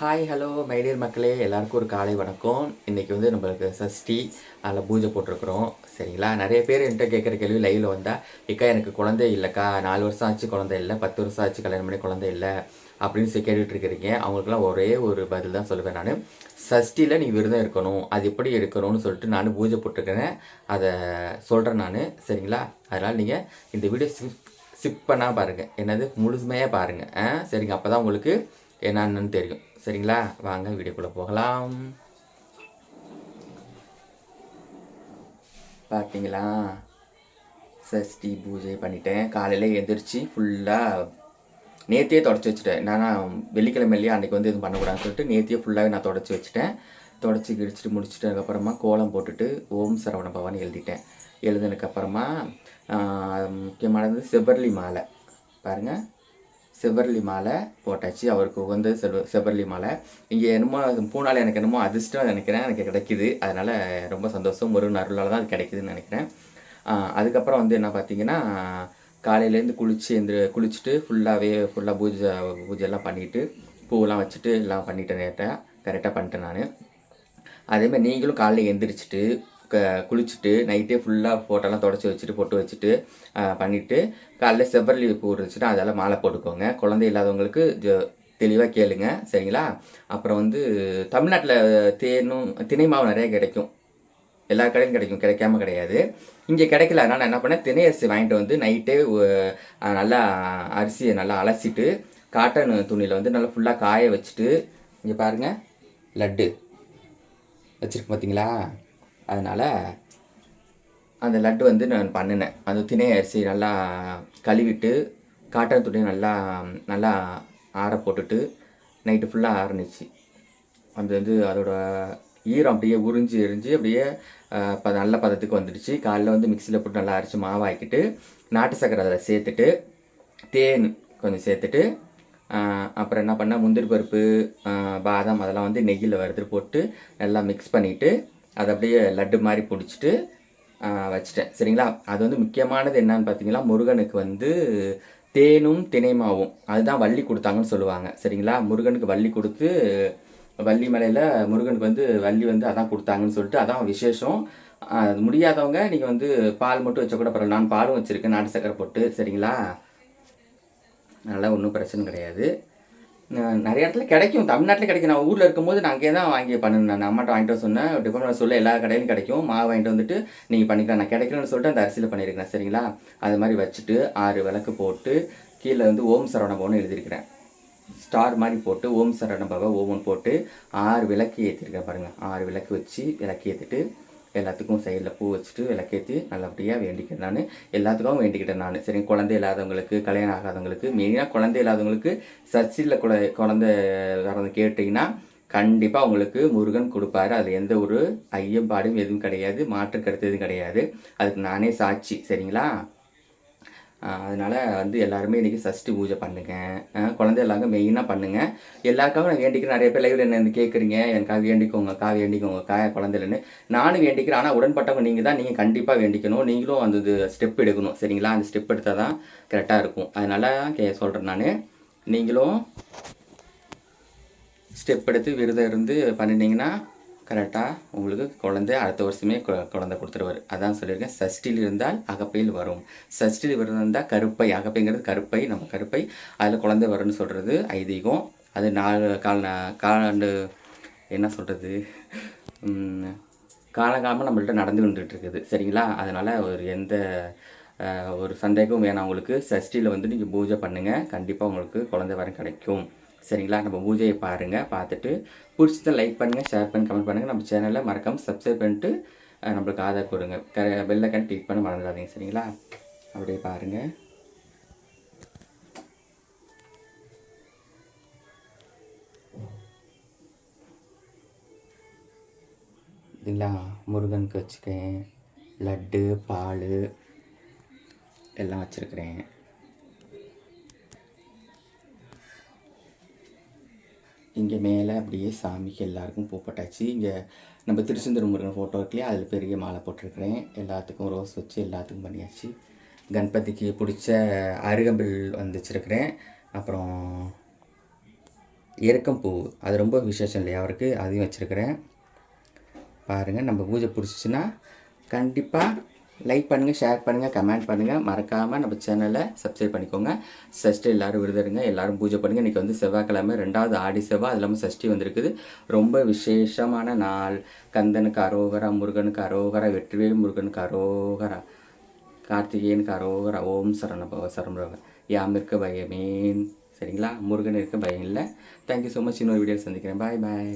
Hi hello my dear மக்களே, எல்லாருக்கும் ஒரு காலை வணக்கம். இன்றைக்கி வந்து நம்மளுக்கு சஷ்டி, அதில் பூஜை போட்டிருக்குறோம். சரிங்களா? நிறைய பேர் என்கிட்ட கேட்குற கேள்வி லைவில் வந்தால், "ஏக்கா எனக்கு குழந்தை இல்லைக்கா, 4 வருஷம் ஆச்சு குழந்தை இல்லை, 10 வருஷம் ஆச்சு கல்யாணம் பண்ணி குழந்தை இல்லை" அப்படின்னு சொல்லி கேட்டுட்ருக்கிறீங்க. அவங்களுக்குலாம் ஒரே ஒரு பதில் தான் சொல்லுவேன் நான். சஷ்டியில் நீ விரதம் இருக்கணும், அது எப்படி எடுக்கணும்னு சொல்லிட்டு நான் பூஜை போட்டிருக்கிறேன். அதை சொல்கிறேன் நான். சரிங்களா? அதனால் நீங்கள் இந்த வீடியோ ஸ்கிப் பண்ணால் பாருங்கள். என்னது முழுமையாக பாருங்கள். சரிங்க, அப்போ தான் உங்களுக்கு என்னன்னு தெரியும். சரிங்களா? வாங்க வீடியோக்குள்ளே போகலாம். பார்த்தீங்களா, சஷ்டி பூஜை பண்ணிட்டேன். காலையில் எழுந்திரிச்சு ஃபுல்லாக நேத்தியே தொடச்சி வச்சுட்டேன். நான் வெள்ளிக்கிழமை இல்லையா, அன்றைக்கி வந்து எதுவும் பண்ணக்கூடாதுன்னு சொல்லிட்டு நேத்தியே ஃபுல்லாகவே நான் தொடச்சி வச்சுட்டேன். தொடச்சி கிடிச்சிட்டு முடிச்சிட்டதுக்கப்புறமா கோலம் போட்டுட்டு ஓம் சரவண பவான்னு எழுதிட்டேன். எழுதுனதுக்கப்புறமா முக்கியமானது செவ்வரளி மாலை பாருங்கள். செவ்வரளி மாலை போட்டாச்சு. அவருக்கு உகந்த செவ்வரளி மாலை. இங்கே என்னமோ பூனால எனக்கு என்னமோ அதிர்ஷ்டம் நினைக்கிறேன், எனக்கு கிடைக்கிது. அதனால் ரொம்ப சந்தோஷம். முருகன் அருளால் தான் அது கிடைக்குதுன்னு நினைக்கிறேன். அதுக்கப்புறம் வந்து என்ன பார்த்தீங்கன்னா, காலையிலேருந்து குளிச்சுட்டு ஃபுல்லாக பூஜையெல்லாம் பண்ணிவிட்டு பூவெல்லாம் வச்சுட்டு எல்லாம் பண்ணிட்டேன். கரெக்டாக பண்ணிட்டேன் நான். அதேமாதிரி நீங்களும் காலையில் எழுந்திரிச்சிட்டு குளிச்சுட்டு நைட்டே ஃபுல்லாக ஃபோட்டோலாம் தொடச்சி வச்சுட்டு பொட்டு வச்சுட்டு பண்ணிவிட்டு காலைல செவ்வரளி பூ இருந்துச்சுன்னா அதெல்லாம் மாலை போட்டுக்கோங்க. குழந்தை இல்லாதவங்களுக்கு தெளிவாக கேளுங்க. சரிங்களா? அப்புறம் வந்து தமிழ்நாட்டில் தினை மாவு நிறைய கிடைக்கும். எல்லா கடையும் கிடைக்கும், கிடைக்காம கிடையாது. இங்கே கிடைக்கல. அதனால் நான் என்ன பண்ணேன், தினை அரிசி வாங்கிட்டு வந்து நைட்டே நல்லா அரிசியை நல்லா அலசிட்டு காட்டன் துணியில் வந்து நல்லா ஃபுல்லாக காய வச்சுட்டு, இங்கே பாருங்கள் லட்டு வச்சுருக்கு பார்த்தீங்களா? அதனால் அந்த லட்டு வந்து நான் பண்ணினேன். அந்த தினை அரிசி நல்லா கழுவிட்டு காட்டன் துணி நல்லா நல்லா ஆற போட்டுட்டு நைட்டு ஃபுல்லாக ஆரணிச்சு. அது வந்து அதோட ஈரம் அப்படியே எரிஞ்சு அப்படியே நல்ல பதத்துக்கு வந்துடுச்சு. காலைல வந்து மிக்சியில் போட்டு நல்லா அரைச்சி மாவாக்கிட்டு நாட்டு சக்கரை அதில் சேர்த்துட்டு தேன் கொஞ்சம் சேர்த்துட்டு அப்புறம் என்ன பண்ணால் முந்திரி பருப்பு பாதாம் அதெல்லாம் வந்து நெய்யில் வறுத்துட்டு போட்டு நல்லா மிக்ஸ் பண்ணிவிட்டு அதை அப்படியே லட்டு மாதிரி பிடிச்சிட்டு வச்சுட்டேன். சரிங்களா? அது வந்து முக்கியமானது என்னன்னு பார்த்தீங்கன்னா, முருகனுக்கு வந்து தேனும் தினைமாவும் அதுதான் வள்ளி கொடுத்தாங்கன்னு சொல்லுவாங்க. சரிங்களா? முருகனுக்கு வள்ளி கொடுத்து வள்ளி மலையில் முருகனுக்கு வந்து வள்ளி வந்து அதான் கொடுத்தாங்கன்னு சொல்லிட்டு அதான் விசேஷம். அது முடியாதவங்க நீங்கள் வந்து பால் மட்டும் வச்ச கூட பரவாயில்ல. நான் பாலும் வச்சுருக்கேன் நாட்டு சக்கரை போட்டு. சரிங்களா? அதனால் ஒன்றும் பிரச்சனை கிடையாது. நிறைய இடத்துல கிடைக்கும், தமிழ்நாட்டில் கிடைக்கும். நான் ஊரில் இருக்கும்போது நான் அங்கே தான் வாங்கி பண்ணினேன். நான் அம்மாட்ட வாங்கிட்டு வர சொன்னேன். டிஃபன் சொல்ல எல்லா கடையிலும் கிடைக்கும். மாவு வாங்கிட்டு வந்துட்டு நீங்கள் பண்ணிக்கலாம். நான் கிடைக்கணும்னு சொல்லிட்டு அந்த அரிசியில் பண்ணியிருக்கிறேன். சரிங்களா? அது மாதிரி வச்சுட்டு 6 விளக்கு போட்டு கீழே வந்து ஓம் சரவண பவன் எழுதியிருக்கிறேன். ஸ்டார் மாதிரி போட்டு ஓம் சரவண பவ ஓமன் போட்டு 6 விளக்கு ஏற்றிருக்கேன் பாருங்கள். 6 விளக்கு வச்சு விளக்கு ஏற்றிட்டு எல்லாத்துக்கும் சைடில் பூ வச்சுட்டு விளக்கேற்றி நல்லபடியாக வேண்டிக்கிறேன். நான் எல்லாத்துக்கும் வேண்டிக்கிட்டேன் நான். சரி, குழந்தை இல்லாதவங்களுக்கு, கல்யாணம் ஆகாதவங்களுக்கு, மெயினாக குழந்தை இல்லாதவங்களுக்கு சர்ச்சில் குழந்தை வரது கேட்டிங்கன்னா கண்டிப்பாக உங்களுக்கு முருகன் கொடுப்பாரு. அதில் எந்த ஒரு ஐயப்பாடும் எதுவும் கிடையாது, மாற்று கருத்து எதுவும் கிடையாது. அதுக்கு நானே சாட்சி. சரிங்களா? அதனால் வந்து எல்லாருமே இன்றைக்கி சஷ்டி பூஜை பண்ணுங்கள். குழந்தை எல்லாருக்கும் மெயினாக பண்ணுங்கள். எல்லாருக்காகவும் நான் வேண்டிக்கிறேன். நிறைய பேர் லைவில் என்ன கேட்குறீங்க, எனக்காக வேண்டிக்கோங்க குழந்தை இல்லைன்னு. நானும் வேண்டிக்கிறேன். ஆனால் உடன்பட்டவங்க நீங்கள் கண்டிப்பாக வேண்டிக்கணும். நீங்களும் அந்த ஸ்டெப் எடுக்கணும். சரிங்களா? அந்த ஸ்டெப் எடுத்தால் தான் கரெக்டாக இருக்கும். அதனால் சொல்கிறேன் நான். நீங்களும் ஸ்டெப் எடுத்து விரதம் இருந்து பண்ணினீங்கன்னா கரெக்டாக உங்களுக்கு குழந்தை அடுத்த வருஷமே குழந்தை கொடுத்துருவார். அதான் சொல்லியிருக்கேன். சஷ்டியில் இருந்தால் அகப்பையில் வரும். சஷ்டியில் விரதம் இருந்தால் கருப்பை, அகப்பைங்கிறது கருப்பை, நம்ம கருப்பை அதில் குழந்தை வரும்னு சொல்கிறது ஐதீகம். அது 4 காலாண்டு என்ன சொல்கிறது, காலங்காலமாக நம்மள்ட்ட நடந்து கொண்டுட்டு இருக்குது. சரிங்களா? அதனால் எந்த ஒரு சந்தேகமும் வேணாம் உங்களுக்கு. சஷ்டியில் வந்து நீங்கள் பூஜை பண்ணுங்கள், கண்டிப்பாக உங்களுக்கு குழந்தை வரம் கிடைக்கும். சரிங்களா? நம்ம பூஜையை பாருங்கள். பார்த்துட்டு பிடிச்சதை லைக் பண்ணுங்கள், ஷேர் பண்ணி கமெண்ட் பண்ணுங்கள். நம்ம சேனலை மறக்காமல் சப்ஸ்கிரைப் பண்ணிட்டு நம்மளுக்கு ஆதரவு கொடுங்க. பெல்லைக்கான கிளிக் பண்ண மறந்துடாதீங்க. சரிங்களா? அப்படியே பாருங்கள். இல்லைங்களா? முருகனுக்கு வச்சுக்கேன், லட்டு பால் எல்லாம் வச்சுருக்கிறேன். இங்கே மேலே அப்படியே சாமிக்கு எல்லாருக்கும் பூ போட்டாச்சு. இங்கே நம்ம திருச்செந்தூர் முருகன் ஃபோட்டோ இருக்குல்லையா, அதில் பெரிய மாலை போட்டிருக்கிறேன். எல்லாத்துக்கும் ரோஸ் வச்சு எல்லாத்துக்கும் பண்ணியாச்சு. கணபதிக்கு பிடிச்ச அருகம்பில் வச்சுருக்கிறேன். அப்புறம் எருக்கம் பூ அது ரொம்ப விசேஷம் இல்லையா அவருக்கு, அதையும் வச்சுருக்கிறேன். பாருங்கள், நம்ம பூஜை பிடிச்சிச்சின்னா கண்டிப்பாக லைக் பண்ணுங்கள், ஷேர் பண்ணுங்கள், கமெண்ட் பண்ணுங்கள். மறக்காமல் நம்ம சேனலை சப்ஸ்கிரைப் பண்ணிக்கோங்க. சஷ்டி எல்லோரும் விருதுருங்க, எல்லோரும் பூஜை பண்ணுங்கள். இன்றைக்கி வந்து செவ்வாய்க்கிழமை, 2வது ஆடி செவ்வாய், அது இல்லாமல் சஷ்டி வந்திருக்குது. ரொம்ப விசேஷமான நாள். கந்தனுக்கு அரோகரா, முருகனுக்கு அரோகரா, வெற்றிவேல் முருகனுக்கு அரோகரா, கார்த்திகேயனுக்கு அரோகரா. ஓம் சரணபவ சரம்ரவ யாம் இருக்க பயமேன். சரிங்களா, முருகன் இருக்க பயம் இல்லை. Thank you so much. இன்னொரு வீடியோ சந்திக்கிறேன். பாய் பாய்.